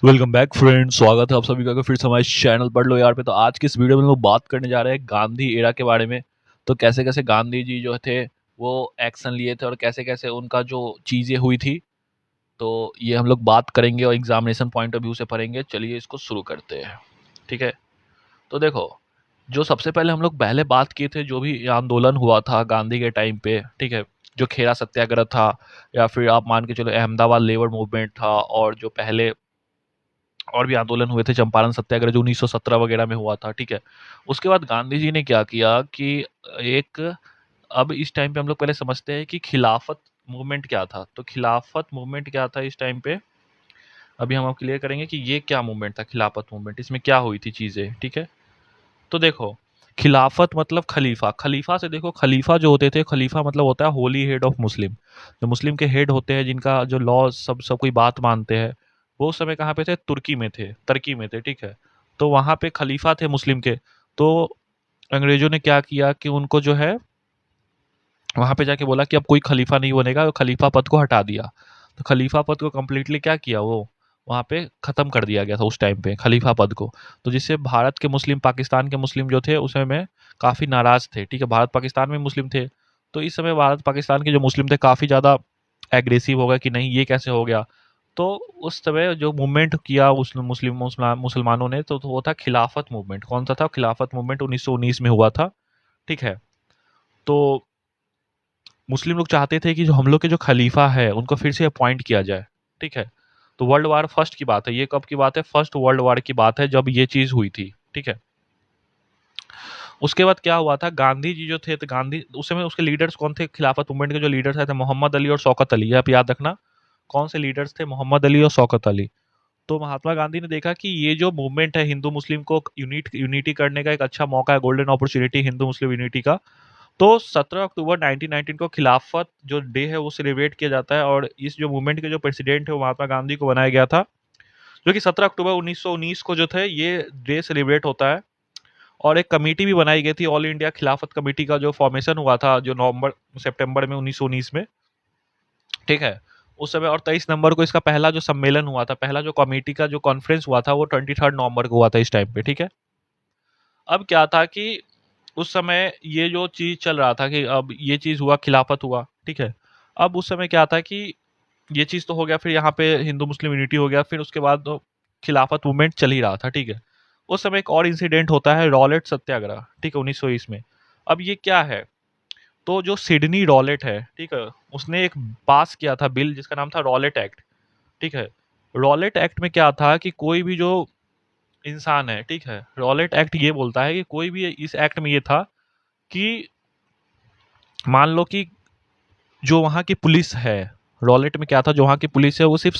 Welcome back friends, स्वागत है आप सभी का फिर से हमारे चैनल पढ़ लो यार पे। तो आज की इस वीडियो में हम लोग बात करने जा रहे हैं गांधी एरा के बारे में। तो कैसे कैसे गांधी जी जो थे वो एक्शन लिए थे और कैसे कैसे उनका जो चीज़ें हुई थी, तो ये हम लोग बात करेंगे और एग्जामिनेशन पॉइंट ऑफ व्यू से पढ़ेंगे। चलिए इसको शुरू करते हैं। ठीक है, तो देखो, जो सबसे पहले हम लोग पहले बात किए थे, जो भी ये आंदोलन हुआ था गांधी के टाइम पे, ठीक है, जो खेरा सत्याग्रह था, या फिर आप मान के चलो अहमदाबाद लेबर मूवमेंट था, और जो पहले और भी आंदोलन हुए थे, चंपारण सत्याग्रह जो 1917 वगैरह में हुआ था। ठीक है, उसके बाद गांधी जी ने क्या किया कि एक, अब इस टाइम पे हम लोग पहले समझते हैं कि खिलाफत मूवमेंट क्या था। तो खिलाफत मूवमेंट क्या था इस टाइम पे, अभी हम क्लियर करेंगे कि ये क्या मूवमेंट था। खिलाफत मूवमेंट, इसमें क्या हुई थी चीजें। ठीक है, तो देखो, खिलाफत मतलब खलीफा। खलीफा से देखो, खलीफा जो होते थे, खलीफा मतलब होता है होली हेड ऑफ मुस्लिम। जो मुस्लिम के हेड होते हैं, जिनका जो लॉ सब सब कोई बात मानते हैं, वो उस समय कहाँ पे थे? तुर्की में थे, तुर्की में थे। ठीक है, तो वहां पे खलीफा थे मुस्लिम के। तो अंग्रेजों ने क्या किया कि उनको जो है वहां पे जाके बोला कि अब कोई खलीफा नहीं बनेगा, और खलीफा पद को हटा दिया। तो खलीफा पद को कम्प्लीटली क्या किया, वो वहां पे खत्म कर दिया गया था उस टाइम पे खलीफा पद को। तो जिससे भारत के मुस्लिम, पाकिस्तान के मुस्लिम जो थे उस समय में काफी नाराज थे। ठीक है, भारत पाकिस्तान में मुस्लिम थे, तो इस समय भारत पाकिस्तान के जो मुस्लिम थे काफी ज्यादा एग्रेसिव हो गए कि नहीं, ये कैसे हो गया। तो उस समय जो मूवमेंट किया उस मुसलमानों ने, तो वो था खिलाफत मूवमेंट। कौन सा था? खिलाफत मूवमेंट 1919 में हुआ था। ठीक है, तो मुस्लिम लोग चाहते थे कि जो हम लोग के जो खलीफा है उनको फिर से अपॉइंट किया जाए। ठीक है, तो वर्ल्ड वार फर्स्ट की बात है ये। कब की बात है? फर्स्ट वर्ल्ड वार की बात है, जब ये चीज हुई थी। ठीक है, उसके बाद क्या हुआ था, गांधी जी जो थे, तो गांधी उस समय उसके लीडर्स कौन थे? खिलाफत मूवमेंट के जो लीडर्स थे मोहम्मद अली और शौकत अली। ये आप याद रखना, कौन से लीडर्स थे? मोहम्मद अली और शौकत अली। तो महात्मा गांधी ने देखा कि ये जो मूवमेंट है हिंदू मुस्लिम को यूनिटी करने का एक अच्छा मौका है, golden opportunity Hindu Muslim unity का। तो 17 अक्टूबर 1919 को खिलाफत जो डे है वो सेलिब्रेट किया जाता है, और इस जो मूवमेंट के जो प्रेसिडेंट है वो महात्मा गांधी को बनाया गया था, जो कि 17 अक्टूबर 1919 को जो थे ये डे सेलिब्रेट होता है। और एक कमेटी भी बनाई गई थी, ऑल इंडिया खिलाफत कमेटी का जो फॉर्मेशन हुआ था जो नवंबर सितंबर में 1919 में। ठीक है, उस समय। और 23 नवंबर को इसका पहला जो सम्मेलन हुआ था, पहला जो कमेटी का जो कॉन्फ्रेंस हुआ था, वो 23 नवंबर को हुआ था इस टाइम पे। ठीक है, अब क्या था कि उस समय ये जो चीज चल रहा था कि अब ये चीज हुआ, खिलाफत हुआ। ठीक है, अब उस समय क्या था कि ये चीज तो हो गया, फिर यहाँ पे हिंदू मुस्लिम यूनिटी हो गया, फिर उसके बाद तो खिलाफत मूवमेंट चल ही रहा था। ठीक है, उस समय एक और इंसिडेंट होता है, रॉलेट सत्याग्रह। ठीक है, 1920 में। अब ये क्या है, तो जो सिडनी रॉलेट है, ठीक है, उसने एक पास किया था बिल जिसका नाम था रॉलेट एक्ट। ठीक है, रॉलेट एक्ट में क्या था कि कोई भी जो इंसान है, ठीक है, रॉलेट एक्ट ये बोलता है कि कोई भी, इस एक्ट में ये था कि मान लो कि जो वहाँ की पुलिस है, रॉलेट में क्या था, जो वहाँ की पुलिस है वो सिर्फ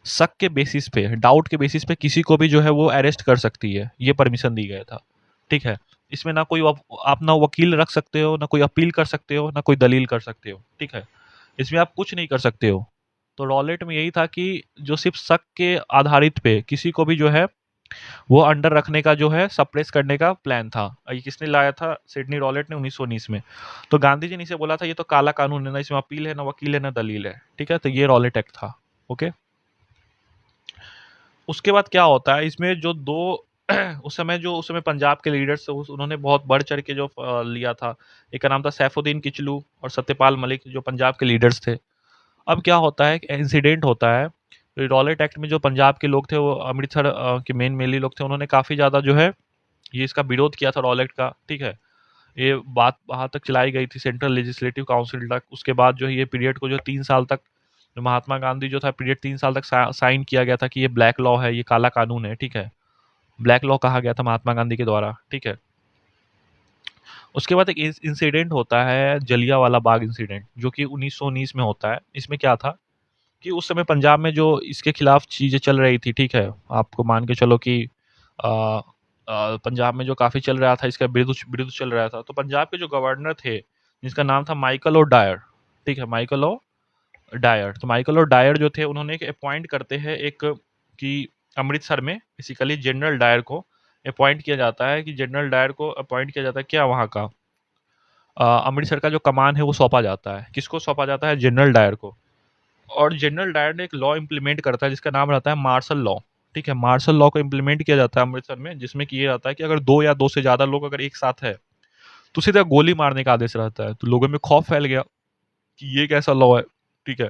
शक के बेसिस पे, डाउट के बेसिस पे किसी को भी जो है वो अरेस्ट कर सकती है, ये परमिशन दी गया था। ठीक है, इसमें ना कोई आप ना वकील रख सकते हो, ना कोई अपील कर सकते हो, ना कोई दलील कर सकते हो। ठीक है, इसमें आप कुछ नहीं कर सकते हो। तो रॉलेट में यही था कि जो सिर्फ शक के आधारित पे किसी को भी जो है वो अंडर रखने का जो है, सप्रेस करने का प्लान था। ये किसने लाया था? सिडनी रॉलेट ने 1919 में। तो गांधी जी ने इसे बोला था ये तो काला कानून है, ना इसमें अपील है, ना वकील है, ना दलील है। ठीक है, तो ये रॉलेट एक्ट था। ओके, उसके बाद क्या होता है इसमें, जो दो उस समय पंजाब के लीडर्स उन्होंने बहुत बढ़ चढ़ के जो लिया था। एक का नाम था सैफुद्दीन किचलू और सत्यपाल मलिक, जो पंजाब के लीडर्स थे। अब क्या होता है, इंसिडेंट होता है, रॉलेट एक्ट में जो पंजाब के लोग थे, वो अमृतसर के मेन मेनली लोग थे, उन्होंने काफी ज्यादा जो है ये इसका विरोध किया था रॉलेट का। ठीक है, ये बात वहां तक चलाई गई थी सेंट्रल लेजिस्लेटिव काउंसिल तक। उसके बाद जो है ये पीरियड को जो 3 साल तक, जो महात्मा गांधी जो था पीरियड 3 साल तक साइन किया गया था कि ये ब्लैक लॉ है, ये काला कानून है। ठीक है, ब्लैक लॉ कहा गया था महात्मा गांधी के द्वारा। ठीक है, उसके बाद एक इंसिडेंट होता है, जलियांवाला बाग इंसिडेंट, जो कि 1919 में होता है। इसमें क्या था कि उस समय पंजाब में जो इसके खिलाफ चीजें चल रही थी, ठीक है, आपको मान के चलो कि पंजाब में जो काफी चल रहा था, इसका विरुद्ध विरुद्ध चल रहा था। तो पंजाब के जो गवर्नर थे, जिसका नाम था माइकल और डायर। ठीक है, माइकल और डायर। तो माइकल और डायर जो थे, उन्होंने एक अपॉइंट करते हैं एक, कि अमृतसर में बेसिकली जनरल डायर को अपॉइंट किया जाता है, कि जनरल डायर को अपॉइंट किया जाता है क्या वहाँ का, अमृतसर का जो कमान है वो सौंपा जाता है। किसको सौंपा जाता है? जनरल डायर को। और जनरल डायर ने एक लॉ इम्प्लीमेंट करता है जिसका नाम रहता है मार्शल लॉ। ठीक है, मार्शल लॉ को इम्प्लीमेंट किया जाता है अमृतसर में, जिसमें कि ये रहता है कि अगर दो या दो से ज्यादा लोग अगर एक साथ है तो सीधा गोली मारने का आदेश रहता है। तो लोगों में खौफ फैल गया कि ये कैसा लॉ है। ठीक है,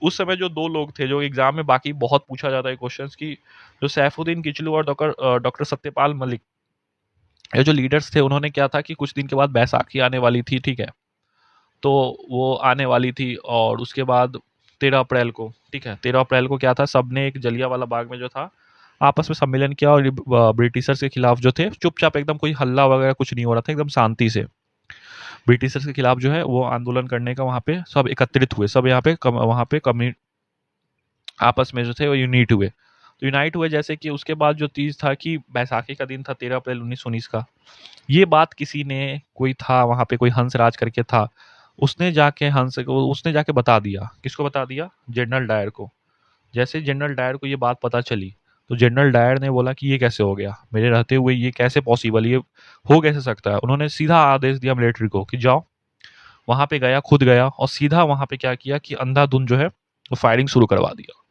उस समय जो दो लोग थे जो एग्जाम में बाकी बहुत पूछा जाता है क्वेश्चंस की, जो सैफुद्दीन किचलू और डॉक्टर सत्यपाल मलिक, ये जो लीडर्स थे, उन्होंने क्या था कि कुछ दिन के बाद बैसाखी आने वाली थी। ठीक है, तो वो आने वाली थी और उसके बाद 13 अप्रैल को, ठीक है, 13 अप्रैल को क्या था, सबने एक जलियांवाला बाग में जो था आपस में सम्मेलन किया और ब्रिटिशर्स के खिलाफ जो थे चुपचाप एकदम, कोई हल्ला वगैरह कुछ नहीं हो रहा था, एकदम शांति से ब्रिटिशर्स के खिलाफ जो है वो आंदोलन करने का वहां पे सब एकत्रित हुए, सब यहाँ पे वहां पे आपस में जो थे वो यूनाइट हुए। तो यूनाइट हुए जैसे कि उसके बाद जो चीज था कि बैसाखी का दिन था 13 अप्रैल 1919 का। ये बात किसी ने, कोई था वहां पे, कोई हंसराज करके था, उसने जाके हंस को उसने जाके बता दिया। किसको बता दिया? जनरल डायर को। जैसे जनरल डायर को ये बात पता चली तो जनरल डायर ने बोला कि ये कैसे हो गया, मेरे रहते हुए ये कैसे पॉसिबल, ये हो कैसे सकता है। उन्होंने सीधा आदेश दिया मिलिट्री को कि जाओ। वहां पे गया, खुद गया और सीधा वहां पे क्या किया कि अंधाधुंध जो है वो फायरिंग शुरू करवा दिया।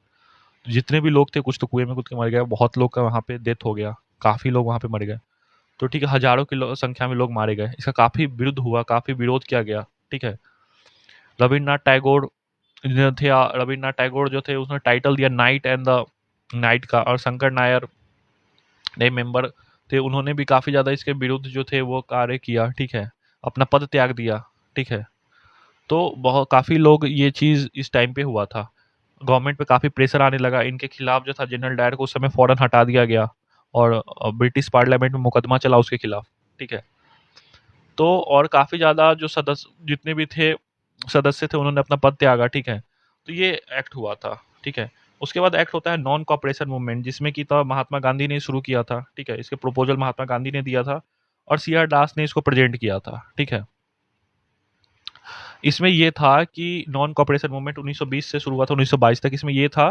जितने भी लोग थे, कुछ तो कुएं में कूद के मर गए, बहुत लोग का वहां पे डेथ हो गया, काफी लोग वहां पे मर गए। तो ठीक है, हजारों की संख्या में लोग मारे गए। इसका काफी विरुद्ध हुआ, काफी विरोध किया गया। ठीक है, रविन्द्रनाथ टैगोर जो थे, रविन्द्रनाथ टैगोर जो थे उसने टाइटल दिया नाइट एंड द नाइट का, और शंकर नायर ने मेंबर थे, उन्होंने भी काफी ज्यादा इसके विरुद्ध जो थे वो कार्य किया। ठीक है, अपना पद त्याग दिया। ठीक है, तो बहुत काफी लोग, ये चीज इस टाइम पे हुआ था, गवर्नमेंट पे काफी प्रेशर आने लगा इनके खिलाफ जो था। जनरल डायर को उस समय फौरन हटा दिया गया और ब्रिटिश पार्लियामेंट में मुकदमा चला उसके खिलाफ। ठीक है, तो और काफी ज्यादा जो सदस्य जितने भी थे, सदस्य थे, उन्होंने अपना पद त्यागा। ठीक है, तो ये एक्ट हुआ था। ठीक है, उसके बाद एक्ट होता है नॉन कॉपरेशन मूवमेंट, जिसमें कि था महात्मा गांधी ने शुरू किया था। ठीक है, इसके प्रपोजल महात्मा गांधी ने दिया था और सी आर दास ने इसको प्रेजेंट किया था। ठीक है, इसमें ये था कि नॉन कॉपरेशन मूवमेंट 1920 से शुरू हुआ था 1922 तक। इसमें ये था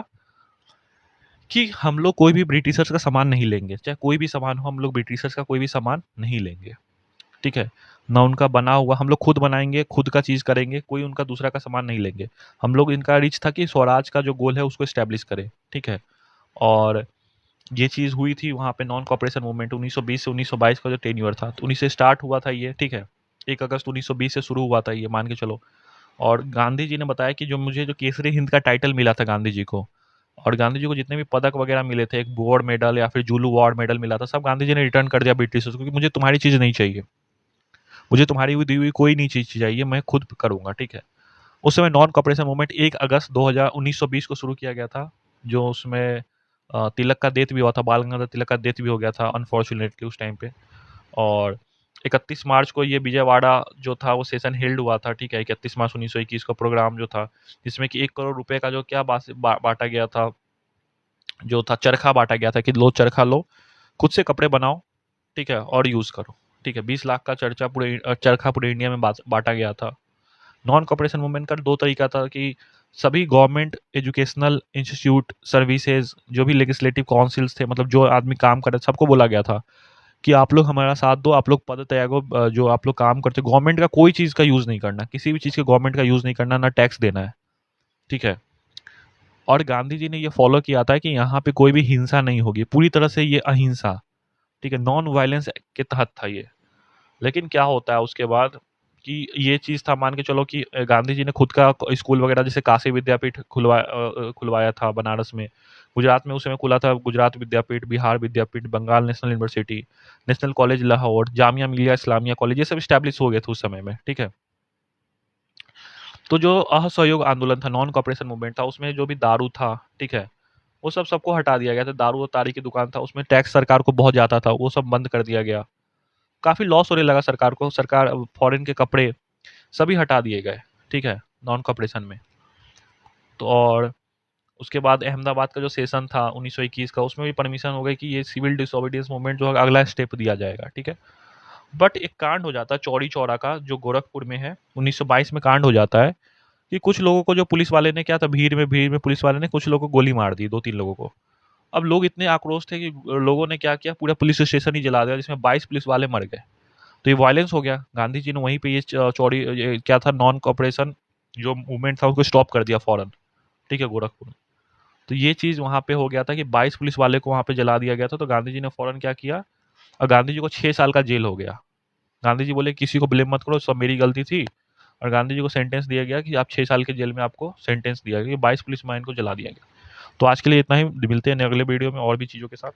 कि हम लोग कोई भी ब्रिटिशर्स का सामान नहीं लेंगे, चाहे कोई भी सामान हो, हम लोग ब्रिटिशर्स का कोई भी सामान नहीं लेंगे। ठीक है, ना उनका बना हुआ, हम लोग खुद बनाएंगे, खुद का चीज करेंगे, कोई उनका दूसरा का सामान नहीं लेंगे। हम लोग, इनका रिच था कि स्वराज का जो गोल है उसको स्टैब्लिश करें। ठीक है, और ये चीज हुई थी वहां पे नॉन कॉपरेशन मूवमेंट 1920 से 1922 का जो टेन्योर था, तो उन्हीं से स्टार्ट हुआ था ये। ठीक है, 1 अगस्त 1920 से शुरू हुआ था ये, मान के चलो। और गांधी जी ने बताया कि जो मुझे जो केसरी हिंद का टाइटल मिला था गांधी जी को, और गांधी जी को जितने भी पदक वगैरह मिले थे, एक वॉर मेडल या फिर जुलू वॉर मेडल मिला था, सब गांधी जी ने रिटर्न कर दिया ब्रिटिशर्स को, क्योंकि मुझे तुम्हारी चीज नहीं चाहिए, मुझे तुम्हारी हुई दी हुई कोई नहीं चीज चाहिए, मैं खुद करूंगा। ठीक है, उस समय नॉन कॉपरेशन मूवमेंट 1 अगस्त 2000 1920 को शुरू किया गया था, जो उसमें तिलक का डेथ भी हुआ था, बाल गंगाधर तिलक का डेथ भी हो गया था अनफॉर्चुनेटली उस टाइम पे। और 31 मार्च को ये विजयवाड़ा जो था वो सेशन हेल्ड हुआ था। ठीक है, 31 मार्च 1921 का प्रोग्राम जो था, जिसमें कि 1 करोड़ रुपए का जो क्या बांटा गया था, जो था चरखा बांटा गया था कि लो चरखा लो, खुद से कपड़े बनाओ। ठीक है, और यूज करो। ठीक है, 20 लाख का चरखा पूरे इंडिया में बांटा गया था। नॉन कॉपरेशन मूवमेंट का दो तरीका था कि सभी गवर्नमेंट एजुकेशनल इंस्टीट्यूट सर्विसेज, जो भी लेजिस्लेटिव काउंसिल्स थे, मतलब जो आदमी काम कर रहे, सबको बोला गया था कि आप लोग हमारा साथ दो, आप लोग पद त्यागो, जो आप लोग काम करते, गवर्नमेंट का कोई चीज का यूज नहीं करना, किसी भी चीज के गवर्नमेंट का यूज नहीं करना, ना टैक्स देना है। ठीक है, और गांधी जी ने ये फॉलो किया था कि यहाँ पे कोई भी हिंसा नहीं होगी, पूरी तरह से ये अहिंसा। ठीक है, नॉन वायलेंस के तहत था ये। लेकिन क्या होता है उसके बाद कि ये चीज था, मान के चलो कि गांधी जी ने खुद का स्कूल वगैरह, जैसे काशी विद्यापीठ खुलवाया था बनारस में, गुजरात में उस समय खुला था Gujarat Vidyapith, Bihar Vidyapith, Bengal national university, national college Lahore, Jamia Millia Islamia college, ये सब स्टैब्लिश हो गए थे उस समय में। ठीक है, तो जो असहयोग आंदोलन था, नॉन कॉपरेशन मूवमेंट था, उसमें जो भी दारू था, ठीक है, वो सब सबको हटा दिया गया था। दारू और तारी की दुकान था, उसमें टैक्स सरकार को बहुत जाता था, वो सब बंद कर दिया गया। काफी लॉस होने लगा सरकार को, सरकार फॉरेन के कपड़े सभी हटा दिए गए। ठीक है, नॉन कॉपरेशन में। तो और उसके बाद अहमदाबाद का जो सेशन था 1921 का, उसमें भी परमिशन हो गई कि ये सिविल डिसोबीडियंस मूवमेंट जो है अगला स्टेप दिया जाएगा। ठीक है, बट एक कांड हो जाता है चौड़ी चौरा का, जो गोरखपुर में है, 1922 में कांड हो जाता है कि कुछ लोगों को, जो पुलिस वाले ने क्या था, भीड़ में पुलिस वाले ने कुछ लोगों को गोली मार दी, 2-3 लोगों को। अब लोग इतने आक्रोश थे कि लोगों ने क्या किया, पूरा पुलिस स्टेशन ही जला दिया, जिसमें 22 पुलिस वाले मर गए। तो ये वायलेंस हो गया। गांधी जी ने वहीं पे ये क्या था, नॉन कॉपरेशन जो मूवमेंट था उसको स्टॉप कर दिया फौरन। ठीक है, गोरखपुर में। तो ये चीज़ वहाँ पे हो गया था कि 22 पुलिस वाले को वहाँ पे जला दिया गया था। तो गांधी जी ने फ़ौरन क्या किया, और गांधी जी को 6 साल का जेल हो गया। गांधी जी बोले किसी को ब्लेम मत करो, सब मेरी गलती थी। और गांधी जी को सेंटेंस दिया गया कि आप 6 साल के जेल में आपको सेंटेंस दिया गया, 22 पुलिस माइन को जला दिया गया। तो आज के लिए इतना ही, मिलते हैं अगले वीडियो में और भी चीज़ों के साथ।